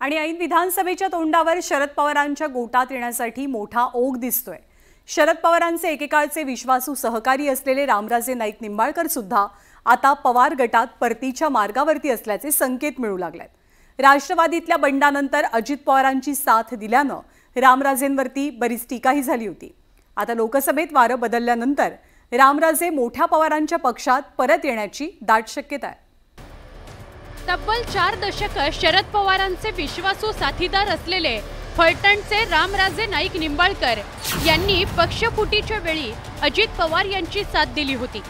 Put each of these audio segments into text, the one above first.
आणि ऐन विधानसभेच्या तोंडावर शरद पवारांच्या गोटात येण्यासाठी मोठा ओघ दिसतोय। शरद पवारांचे एकेकाळचे विश्वासू सहकारी असलेले रामराजे नाईक निंबाळकर सुद्धा आता पवार गटात परतीच्या मार्गावरती असल्याचे संकेत मिळू लागलेत। राष्ट्रवादीतल्या बंडानंतर अजित पवारांची साथ दिल्यानं रामराजेंवरती बरीच टीकाही झाली होती। आता लोकसभेत वारं बदलल्यानंतर रामराजे मोठ्या पवारांच्या पक्षात परत येण्याची दाट शक्यता आहे। तब्बल 4 दशक शरद पवारांचे विश्वासू साथीदार असलेले फलटणचे रामराजे नाईक निंबाळकर यांनी पक्षफुटीच्या वेळी अजित पवार यांची साथ दिली होती।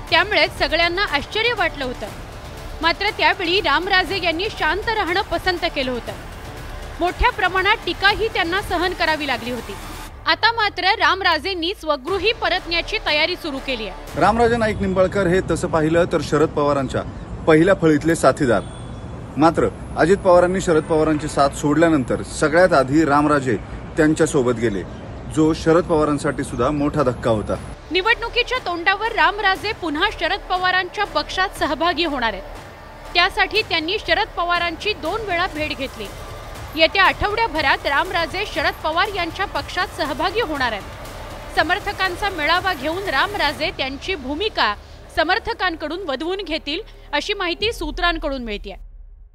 त्यामुळे सगळ्यांना आश्चर्य वाटलं होतं। मात्र त्यावेळी रामराजे यांनी शांत राहणं पसंत केलं होतं। मोठ्या प्रमाणात टीकाही त्यांना सहन करावी लागली होती। आता मात्र रामराजेंनी स्वगृही परतण्याची तयारी सुरू केली आहे। रामराजे नाईक निंबाळकर हे तसं पाहिलं तर शरद पवारांच्या पहिल्या फळीतले साथीदार। मात्र अजित पवारांनी शरद पवारांची साथ सोडल्यानंतर सगळ्यात आधी रामराजे त्यांच्या सोबत गेले, जो शरद पवारांसाठी सुद्धा मोठा धक्का होता। निवडणुकीच्या तोंडावर रामराजे पुन्हा शरद पवारांच्या पक्षात सहभागी होणार आहेत। त्यासाठी त्यांनी शरद पवारांची 2 वेळा भेट घेतली। येत्या आठवड्याभरात रामराजे शरद पवार यांच्या पक्षात सहभागी होणार आहेत। समर्थकांचा मेळावा घेऊन रामराजे त्यांची भूमिका समर्थकांकडून वधवून घेतील अशी माहिती सूत्रांकडून मिळते।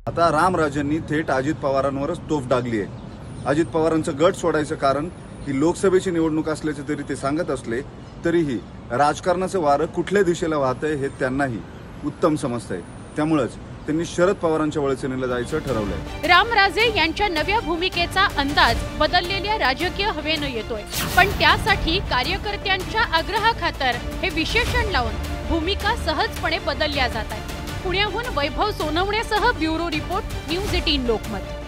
आता रामराजेंनी थेट अजित पवारांवरच तोफ डागली आहे। अजित पवारांचं गट सोडायचं कारण ही लोकसभेची निवडणूक असल्याचे जरी ते सांगत असले तरीही राजकारणाचं वारं कुठल्या दिशेला वाहतंय हे त्यांनाही उत्तम समजतंय। त्यामुळेच त्यांनी शरद पवारांच्या वळसेनीला जायचं ठरवलंय। रामराजे यांच्या नव्या भूमिकेचा अंदाज बदललेल्या राजकीय हवेनं येतोय, पण त्यासाठी कार्यकर्त्यांच्या आग्रहाखातर हे विशेषण लावून भूमिका सहजपणे बदलल्या जात आहेत। पुण्याहून वैभव सोनवणेसह ब्युरो रिपोर्ट, न्यूज 18 लोकमत।